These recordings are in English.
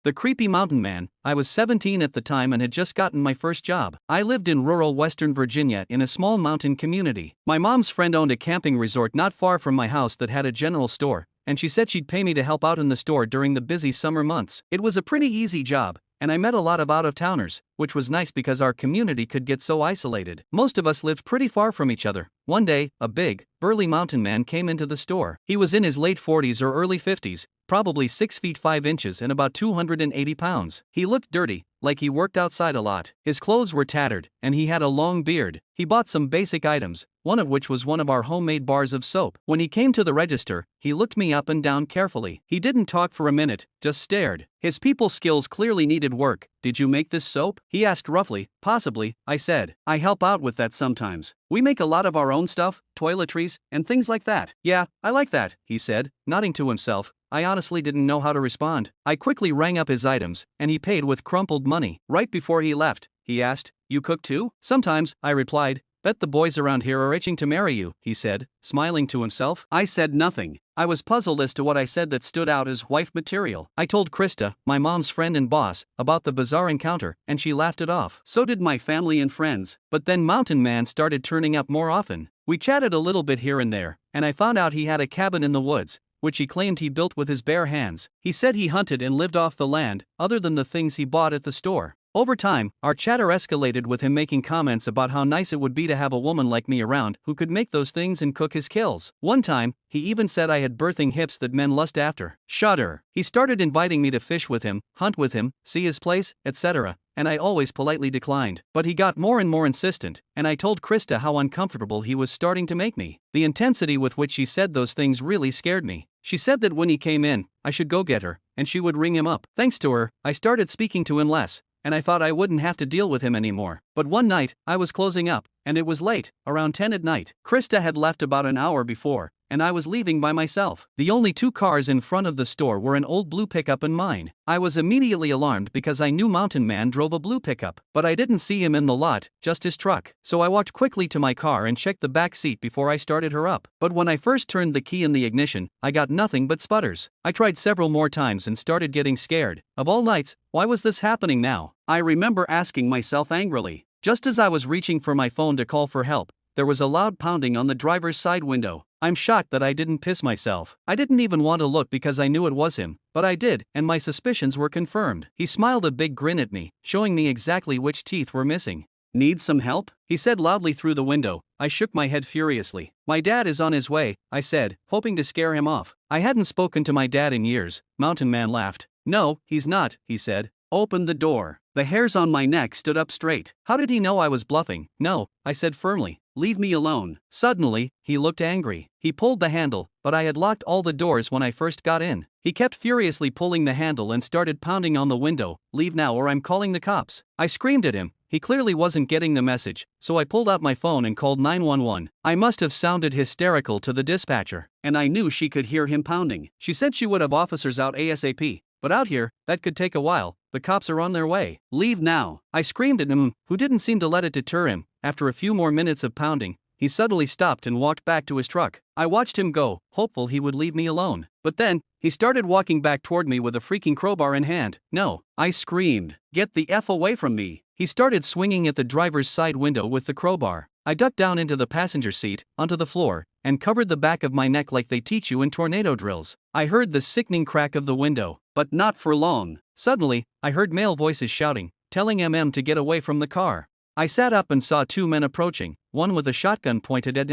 The creepy mountain man. I was 17 at the time and had just gotten my first job. I lived in rural Western Virginia in a small mountain community. My mom's friend owned a camping resort not far from my house that had a general store, and she said she'd pay me to help out in the store during the busy summer months. It was a pretty easy job, and I met a lot of out-of-towners, which was nice because our community could get so isolated. Most of us lived pretty far from each other. One day, a big, burly mountain man came into the store. He was in his late 40s or early 50s, probably 6 feet 5 inches and about 280 pounds. He looked dirty, like he worked outside a lot. His clothes were tattered, and he had a long beard. He bought some basic items, one of which was one of our homemade bars of soap. When he came to the register, he looked me up and down carefully. He didn't talk for a minute, just stared. His people skills clearly needed work. "Did you make this soap?" he asked roughly. "Possibly," I said. "I help out with that sometimes. We make a lot of our own stuff, toiletries, and things like that." "Yeah, I like that," he said, nodding to himself. I honestly didn't know how to respond. I quickly rang up his items, and he paid with crumpled money. Right before he left, he asked, "You cook too?" "Sometimes," I replied. "Bet the boys around here are itching to marry you," he said, smiling to himself. I said nothing. I was puzzled as to what I said that stood out as wife material. I told Krista, my mom's friend and boss, about the bizarre encounter, and she laughed it off. So did my family and friends. But then Mountain Man started turning up more often. We chatted a little bit here and there, and I found out he had a cabin in the woods, which he claimed he built with his bare hands. He said he hunted and lived off the land, other than the things he bought at the store. Over time, our chatter escalated with him making comments about how nice it would be to have a woman like me around who could make those things and cook his kills. One time, he even said I had birthing hips that men lust after. Shudder. He started inviting me to fish with him, hunt with him, see his place, etc., and I always politely declined. But he got more and more insistent, and I told Krista how uncomfortable he was starting to make me. The intensity with which he said those things really scared me. She said that when he came in, I should go get her, and she would ring him up. Thanks to her, I started speaking to him less, and I thought I wouldn't have to deal with him anymore. But one night, I was closing up, and it was late, around 10 at night. Krista had left about an hour before, and I was leaving by myself. The only two cars in front of the store were an old blue pickup and mine. I was immediately alarmed because I knew Mountain Man drove a blue pickup, but I didn't see him in the lot, just his truck. So I walked quickly to my car and checked the back seat before I started her up. But when I first turned the key in the ignition, I got nothing but sputters. I tried several more times and started getting scared. Of all nights, why was this happening now? I remember asking myself angrily. Just as I was reaching for my phone to call for help, there was a loud pounding on the driver's side window. I'm shocked that I didn't piss myself. I didn't even want to look because I knew it was him, but I did, and my suspicions were confirmed. He smiled a big grin at me, showing me exactly which teeth were missing. "Need some help?" he said loudly through the window. I shook my head furiously. "My dad is on his way," I said, hoping to scare him off. I hadn't spoken to my dad in years. Mountain Man laughed. "No, he's not," he said. "Open the door." The hairs on my neck stood up straight. How did he know I was bluffing? "No," I said firmly. "Leave me alone." Suddenly, he looked angry. He pulled the handle, but I had locked all the doors when I first got in. He kept furiously pulling the handle and started pounding on the window. "Leave now or I'm calling the cops." I screamed at him. He clearly wasn't getting the message, so I pulled out my phone and called 911. I must have sounded hysterical to the dispatcher, and I knew she could hear him pounding. She said she would have officers out ASAP. But out here, that could take a while. The cops are on their way. "Leave now." I screamed at him, who didn't seem to let it deter him. After a few more minutes of pounding, he suddenly stopped and walked back to his truck. I watched him go, hopeful he would leave me alone. But then, he started walking back toward me with a freaking crowbar in hand. "No," I screamed. "Get the F away from me." He started swinging at the driver's side window with the crowbar. I ducked down into the passenger seat, onto the floor, and covered the back of my neck like they teach you in tornado drills. I heard the sickening crack of the window, but not for long. Suddenly, I heard male voices shouting, telling to get away from the car. I sat up and saw two men approaching, one with a shotgun pointed at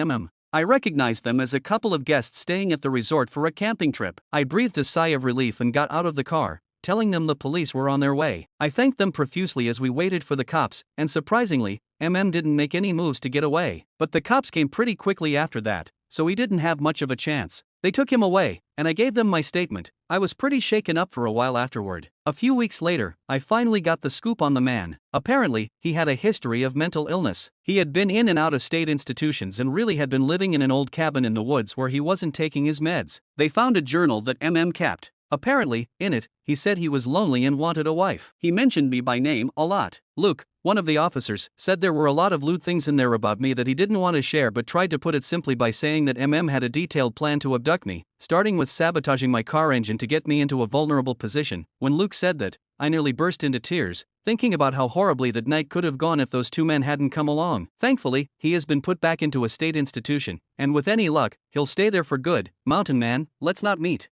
I recognized them as a couple of guests staying at the resort for a camping trip. I breathed a sigh of relief and got out of the car, telling them the police were on their way. I thanked them profusely as we waited for the cops, and surprisingly, didn't make any moves to get away. But the cops came pretty quickly after that, so he didn't have much of a chance. They took him away, and I gave them my statement. I was pretty shaken up for a while afterward. A few weeks later, I finally got the scoop on the man. Apparently, he had a history of mental illness. He had been in and out of state institutions and really had been living in an old cabin in the woods where he wasn't taking his meds. They found a journal that kept. Apparently, in it, he said he was lonely and wanted a wife. He mentioned me by name a lot. Luke, one of the officers, said there were a lot of lewd things in there about me that he didn't want to share, but tried to put it simply by saying that had a detailed plan to abduct me, starting with sabotaging my car engine to get me into a vulnerable position. When Luke said that, I nearly burst into tears, thinking about how horribly that night could have gone if those two men hadn't come along. Thankfully, he has been put back into a state institution, and with any luck, he'll stay there for good. Mountain Man, let's not meet.